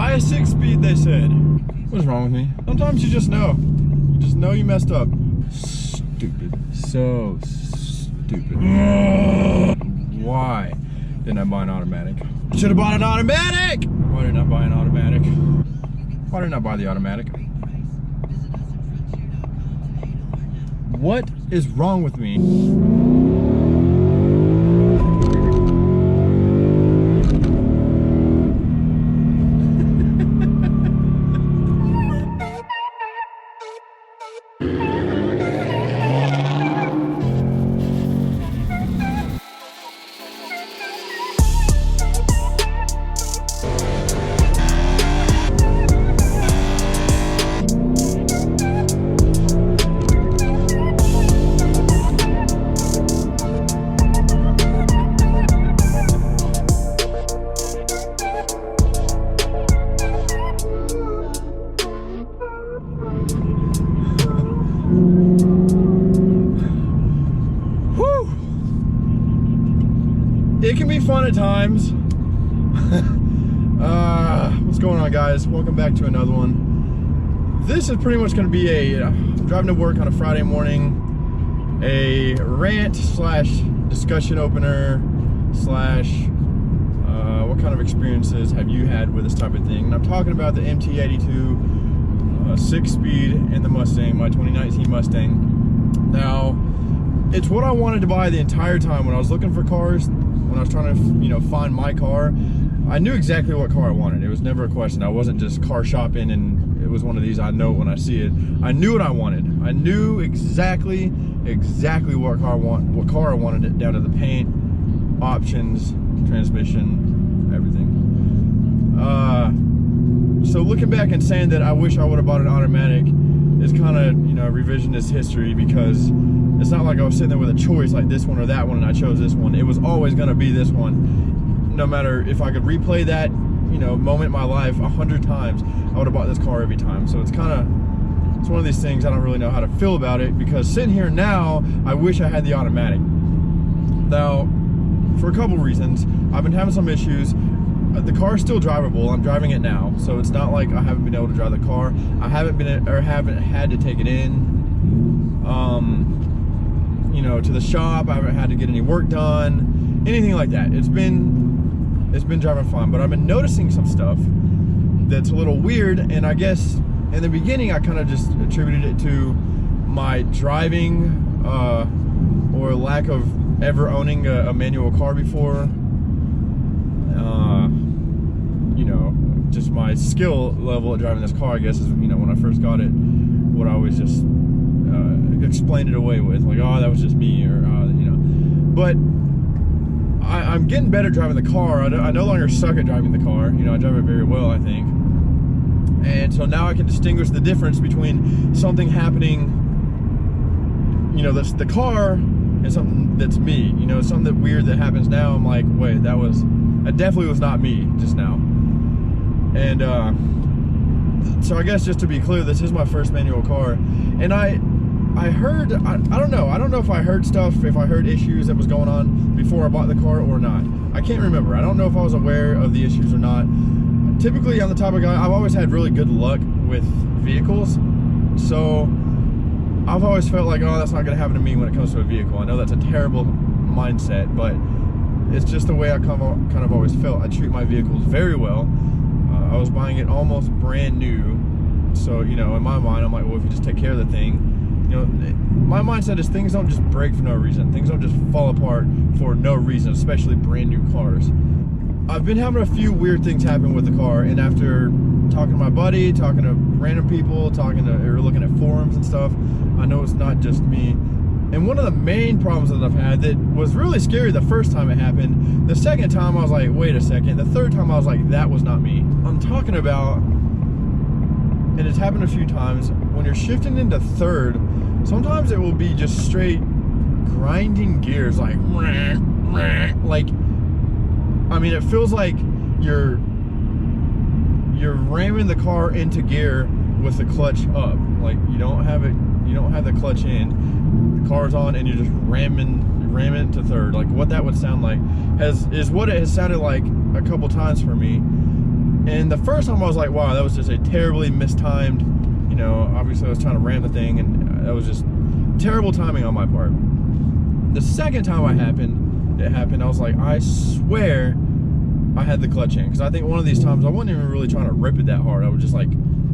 Buy a 6-speed, they said. What's wrong with me? Sometimes you just know. You just know you messed up. Stupid. So stupid. Why didn't I buy an automatic? Should have bought an automatic! Why didn't I buy an automatic? Why didn't I buy the automatic? What is wrong with me? It can be fun at times. What's going on, guys? Welcome back to another one. This is pretty much going to be a driving to work on a Friday morning, a rant slash discussion opener slash what kind of experiences have you had with this type of thing. And I'm talking about the MT82 6-speed and the Mustang, my 2019 Mustang. Now, it's what I wanted to buy the entire time when I was looking for cars. When I was trying to, find my car, I knew exactly what car I wanted. It was never a question. I wasn't just car shopping and it was one of these, I know it when I see it. I knew what I wanted. I knew exactly what car I wanted, it down to the paint, options, transmission, everything. So looking back and saying that I wish I would have bought an automatic is kind of, revisionist history, because it's not like I was sitting there with a choice like this one or that one and I chose this one. It was always going to be this one. No matter if I could replay that, moment in my life 100 times, I would have bought this car every time. So it's one of these things I don't really know how to feel about it, because sitting here now, I wish I had the automatic. Now, for a couple reasons, I've been having some issues. The car is still drivable. I'm driving it now, so it's not like I haven't been able to drive the car. I haven't had to take it in, to the shop. I haven't had to get any work done, anything like that. It's been driving fine, but I've been noticing some stuff that's a little weird, and I guess in the beginning I kind of just attributed it to my driving or lack of ever owning a manual car before. Just my skill level at driving this car, I guess, is, when I first got it, what I always just explained it away with, like, oh, that was just me, or, But I'm getting better driving the car. I no longer suck at driving the car. I drive it very well, I think. And so now I can distinguish the difference between something happening, that's the car, and something that's me. Something that weird that happens now. I'm like, wait, that definitely was not me just now. And so I guess just to be clear, this is my first manual car, and I heard, I don't know if I heard stuff, if I heard issues that was going on before I bought the car or not. I can't remember. I don't know if I was aware of the issues or not. Typically, I'm the type of guy, I've always had really good luck with vehicles, so I've always felt like, oh, that's not going to happen to me when it comes to a vehicle. I know that's a terrible mindset, but it's just the way I kind of always felt. I treat my vehicles very well. I was buying it almost brand new, so in my mind I'm like, well, if you just take care of the thing, my mindset is things don't just break for no reason. Things don't just fall apart for no reason, especially brand new cars. I've been having a few weird things happen with the car, and after talking to my buddy, talking to random people, or looking at forums and stuff, I know it's not just me. And one of the main problems that I've had that was really scary the first time it happened, the second time I was like, wait a second, the third time I was like, that was not me. I'm talking about, and it's happened a few times, when you're shifting into third, sometimes it will be just straight grinding gears, like, it feels like you're ramming the car into gear with the clutch up. Like, you don't have the clutch in, the car's on, and you're just ramming it to third. Like, what that would sound like is what it has sounded like a couple times for me. And the first time I was like, wow, that was just a terribly mistimed, you know, obviously I was trying to ram the thing, and that was just terrible timing on my part. The second time it happened, I was like, I swear I had the clutch in. Because I think one of these times I wasn't even really trying to rip it that hard. I was just like,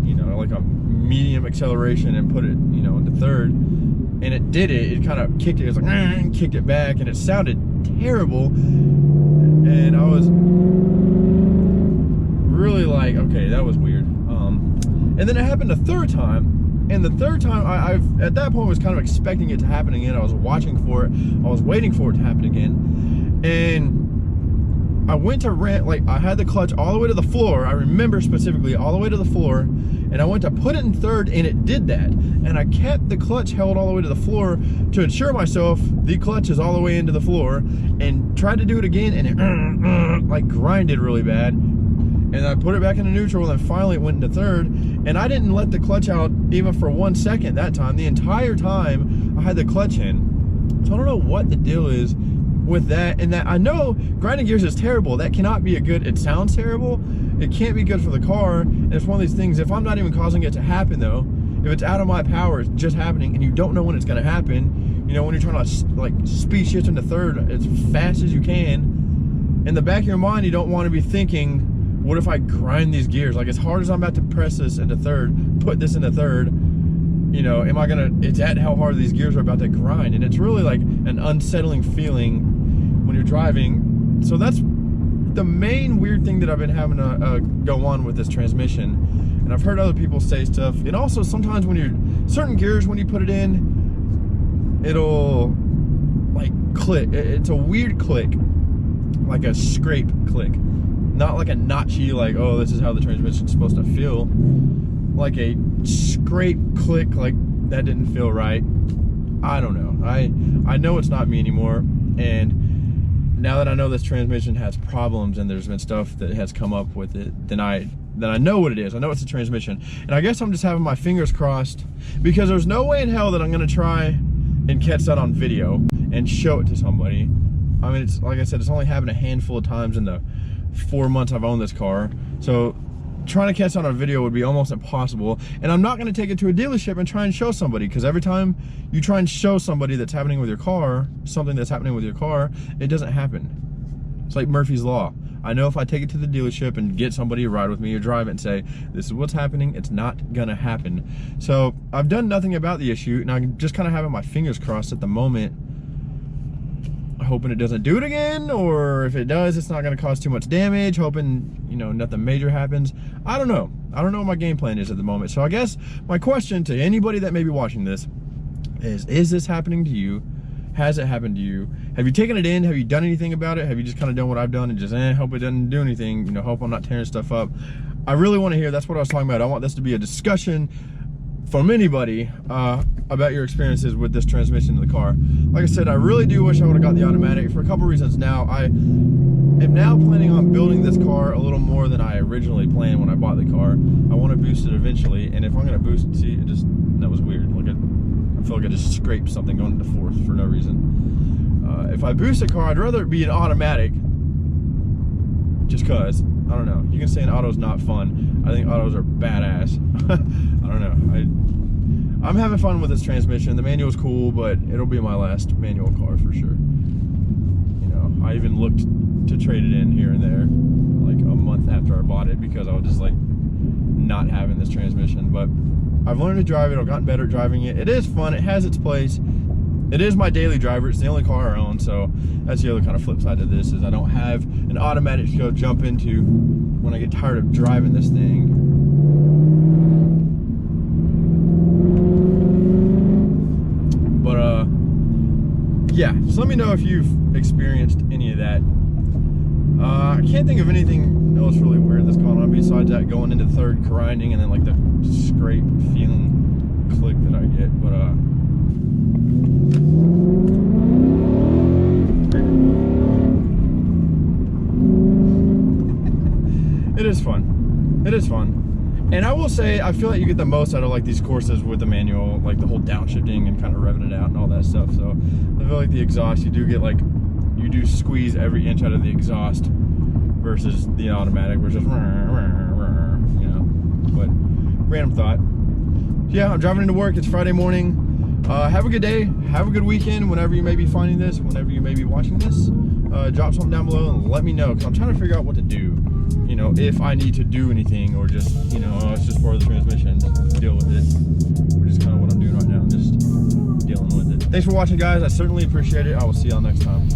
you know, like a medium acceleration and put it, you know, into third. And it did it. It kind of kicked it. It was like, kicked it back, and it sounded terrible. And I was really like, okay, that was weird. And then it happened a third time, and the third time I've at that point was kind of expecting it to happen again. I was watching for it. I was waiting for it to happen again, and I went to like I had the clutch all the way to the floor. I remember specifically all the way to the floor, and I went to put it in third, and it did that. And I kept the clutch held all the way to the floor to ensure myself the clutch is all the way into the floor, and tried to do it again, and it like grinded really bad. And I put it back into neutral, and then finally it went into third. And I didn't let the clutch out even for 1 second that time. The entire time I had the clutch in. So I don't know what the deal is with that. And that I know grinding gears is terrible. That cannot be a good, it sounds terrible. It can't be good for the car. And it's one of these things, if I'm not even causing it to happen though, if it's out of my power, it's just happening, and you don't know when it's gonna happen, you know, when you're trying to like speed shift into third as fast as you can, in the back of your mind, you don't want to be thinking, what if I grind these gears? Like, as hard as I'm about to press this into third, put this into third, you know, am I gonna, it's at how hard these gears are about to grind. And it's really like an unsettling feeling when you're driving. So that's the main weird thing that I've been having to go on with this transmission. And I've heard other people say stuff. And also sometimes when you're, certain gears, when you put it in, it'll like click. It's a weird click, like a scrape click. Not like a notchy, like, oh, this is how the transmission's supposed to feel. Like a scrape click, like that didn't feel right. I don't know. I know it's not me anymore. And now that I know this transmission has problems and there's been stuff that has come up with it, then I know what it is. I know it's a transmission. And I guess I'm just having my fingers crossed, because there's no way in hell that I'm gonna try and catch that on video and show it to somebody. I mean, it's like I said, it's only happened a handful of times in the 4 months I've owned this car, so trying to catch on a video would be almost impossible. And I'm not going to take it to a dealership and try and show somebody, because every time you try and show somebody that's happening with your car, something that's happening with your car, it doesn't happen. It's like Murphy's Law. I know if I take it to the dealership and get somebody to ride with me or drive it and say, this is what's happening, it's not gonna happen. So I've done nothing about the issue, and I'm just kind of having my fingers crossed at the moment, hoping it doesn't do it again, or if it does, it's not going to cause too much damage, hoping, you know, nothing major happens. I don't know what my game plan is at the moment. So I guess my question to anybody that may be watching this is this happening to you? Has it happened to you? Have you taken it in? Have you done anything about it? Have you just kind of done what I've done and just hope it doesn't do anything, you know, hope I'm not tearing stuff up? I really want to hear. That's what I was talking about. I want this to be a discussion from anybody about your experiences with this transmission in the car. Like I said, I really do wish I would have got the automatic for a couple reasons. Now I am now planning on building this car a little more than I originally planned when I bought the car. I want to boost it eventually, and if I'm going to boost it, see, that was weird. Like I feel like I just scraped something going into fourth for no reason. If I boost a car, I'd rather it be an automatic, just cause. I don't know. You can say an auto's not fun. I think autos are badass. I don't know. I'm having fun with this transmission. The manual's cool, but it'll be my last manual car for sure. You know, I even looked to trade it in here and there, like a month after I bought it, because I was just like not having this transmission. But I've learned to drive it. I've gotten better at driving it. It is fun. It has its place. It is my daily driver. It's the only car I own, so that's the other kind of flip side to this, is I don't have an automatic to go jump into when I get tired of driving this thing. But yeah, just let me know if you've experienced any of that. I can't think of anything else really weird that's going on besides that going into third grinding and then like the scrape feeling click that I get. But it is fun. It is fun. And I will say, I feel like you get the most out of like these courses with the manual, like the whole downshifting and kind of revving it out and all that stuff. So I feel like the exhaust, you do get like, you do squeeze every inch out of the exhaust versus the automatic, which is, you know. But random thought. Yeah, I'm driving into work. It's Friday morning. Have a good day. Have a good weekend. Whenever you may be finding this, whenever you may be watching this, drop something down below and let me know, because I'm trying to figure out what to do. You know, if I need to do anything, or just, you know, it's just part of the transmission, just deal with it. Which is kind of what I'm doing right now, just dealing with it. Thanks for watching, guys. I certainly appreciate it. I will see y'all next time.